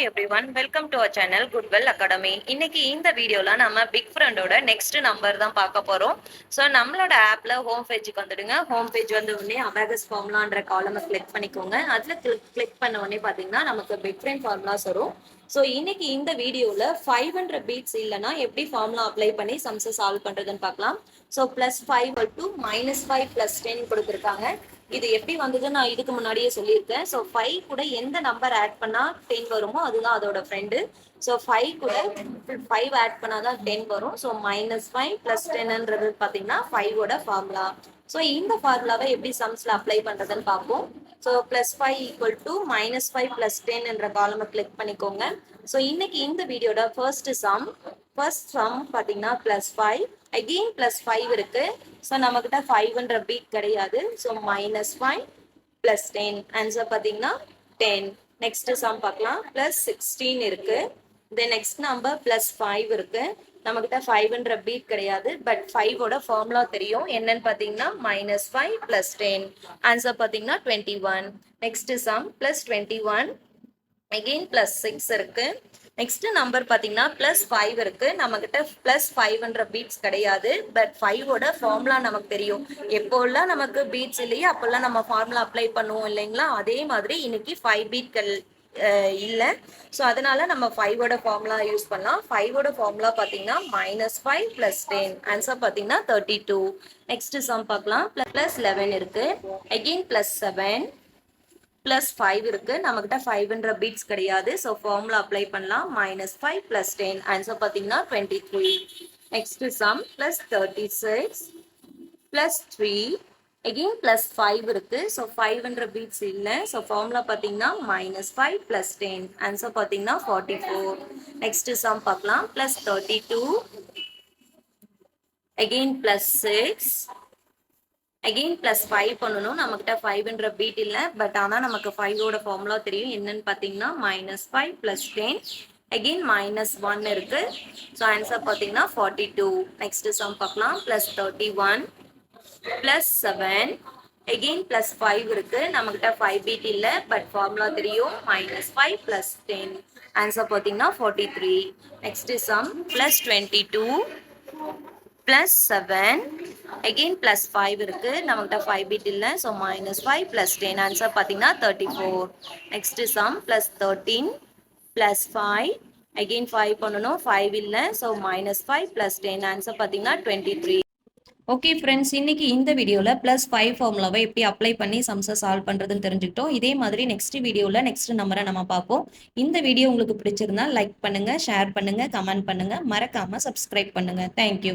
everyone, welcome to our channel Goodwill Academy. இன்னைக்கு இந்த வீடியோல நம்ம பிக் ஃப்ரெண்டோட நெக்ஸ்ட் நம்பர் தான் பார்க்க போறோம். ஸோ நம்மளோட ஆப்ல ஹோம் பேஜுக்கு வந்துடுங்க. ஹோம் பேஜ் வந்து உடனே அபாகஸ் ஃபார்முலான்ற காலமை கிளிக் பண்ணிக்கோங்க. அதில் கிளிக் பண்ண உடனே பார்த்தீங்கன்னா நமக்கு பிக் ஃப்ரெண்ட் ஃபார்முலாஸ் வரும். ஸோ இன்னைக்கு இந்த வீடியோவில் 500 பீட்ஸ் இல்லைனா எப்படி ஃபார்முலா அப்ளை பண்ணி சம்ஸை சால்வ் பண்ணுறதுன்னு பார்க்கலாம். ஸோ +5 to -5 + 10 கொடுத்துருக்காங்க. இது எப்படி வந்ததுன்னு நான் இதுக்கு முன்னாடியே சொல்லியிருக்கேன். ஸோ 5 கூட எந்த நம்பர் ஆட் பண்ணால் 10 வருமோ அதுதான் அதோட ஃப்ரெண்டு. ஸோ 5 கூட 5 ஆட் பண்ணாதான் 10 வரும். ஸோ -5 + 10ன்றது பார்த்தீங்கன்னா 5ஓட ஃபார்முலா. ஸோ இந்த ஃபார்முலாவை எப்படி சம்ஸில் அப்ளை பண்ணுறதுன்னு பார்ப்போம். ஸோ +5 = -5 + 10 என்ற காலமை கிளிக் பண்ணிக்கோங்க. ஸோ இன்னைக்கு இந்த வீடியோட ஃபர்ஸ்ட் சம் பார்த்தீங்கன்னா +5 again +5 இருக்கு. ஸோ நம்மக்கிட்ட 5ன்ற பீட் கிடையாது. ஸோ -5 + 10 ஆன்சர் பார்த்தீங்கன்னா 10. நெக்ஸ்ட் சம் பார்க்கலாம். +16 இருக்கு. தென் நெக்ஸ்ட் நம்பர் +5 இருக்கு. நம்மக்கிட்ட 5ன்ற பீட் கிடையாது. பட் 5ஓட ஃபார்முலா தெரியும். என்னன்னு பார்த்தீங்கன்னா -5 + 10 ஆன்சர் பார்த்தீங்கன்னா 21. நெக்ஸ்ட் சம் +21 again +6 இருக்கு. நெக்ஸ்ட் நம்பர் பார்த்தீங்கன்னா +5 இருக்கு. நம்மகிட்ட +5ன்ற பீட்ஸ் கிடையாது. பட் 5ஓட ஃபார்முலா நமக்கு தெரியும். எப்போல்லாம் நமக்கு பீட்ஸ் இல்லையே அப்போல்லாம் நம்ம ஃபார்முலா அப்ளை பண்ணுவோம் இல்லைங்களா? அதே மாதிரி இன்னைக்கு 5 பீட்கள் இல்லை. ஸோ அதனால நம்ம 5ஓட ஃபார்முலா யூஸ் பண்ணலாம். 5ஓட ஃபார்முலா பார்த்தீங்கன்னா -5 + 10 ஆன்சர் பார்த்தீங்கன்னா 32. நெக்ஸ்ட் சம் பார்க்கலாம். +11 இருக்கு. அகெயின் +7 +5 இருக்கு. நம்மகிட்ட 5ன்ற பீட்ஸ் கிடையாது. ஸோ ஃபார்முலா அப்ளை பண்ணலாம். -5 + 10 ஆன்சர் பார்த்தீங்கன்னா 23. நெக்ஸ்ட் சம் +36 +3 again +5 இருக்கு. ஸோ 5ன்ற பீட்ஸ் இல்லை. ஸோ ஃபார்முலா பார்த்தீங்கன்னா -5 + 10 ஆன்சர் பார்த்தீங்கன்னா 44. நெக்ஸ்ட் சம் பார்க்கலாம். +32 again +6 அகெயின் +5 பண்ணணும். நம்மகிட்ட 5ன்ற பீட் இல்லை. பட் ஆனால் நமக்கு 5ஓட ஃபார்முலா தெரியும். என்னன்னு பார்த்தீங்கன்னா -5 + 10 அகெயின் -1 இருக்கு. ஸோ ஆன்சர் பார்த்தீங்கன்னா 42. நெக்ஸ்ட் சம் பார்க்கலாம். +31 +7 அகெயின் +5 இருக்கு. நம்மகிட்ட 5 பீட் இல்லை. பட் ஃபார்முலா தெரியும். -5 + 10 ஆன்சர் பார்த்தீங்கன்னா 43. நெக்ஸ்ட் சம் +22 +7 again +5 இருக்கு. நம்மகிட்ட 5 பீட் இல்லை. ஸோ -5 + 10 ஆன்சர் பார்த்தீங்கன்னா 34. நெக்ஸ்ட் சம் +13 +5 again 5 பண்ணணும். 5 இல்லை. ஸோ -5 + 10 ஆன்சர் பார்த்தீங்கன்னா 23. ஓகே ஃப்ரெண்ட்ஸ், இன்னைக்கு இந்த வீடியோவில் +5 ஃபார்முலாவை எப்படி அப்ளை பண்ணி சம்ஸை சால்வ் பண்ணுறதுன்னு தெரிஞ்சுக்கிட்டோம். இதே மாதிரி நெக்ஸ்ட் வீடியோவில் நெக்ஸ்ட் நம்பரை நம்ம பார்ப்போம். இந்த வீடியோ உங்களுக்கு பிடிச்சிருந்தா லைக் பண்ணுங்கள், ஷேர் பண்ணுங்கள், கமெண்ட் பண்ணுங்கள், மறக்காமல் சப்ஸ்கிரைப் பண்ணுங்கள். தேங்க்யூ.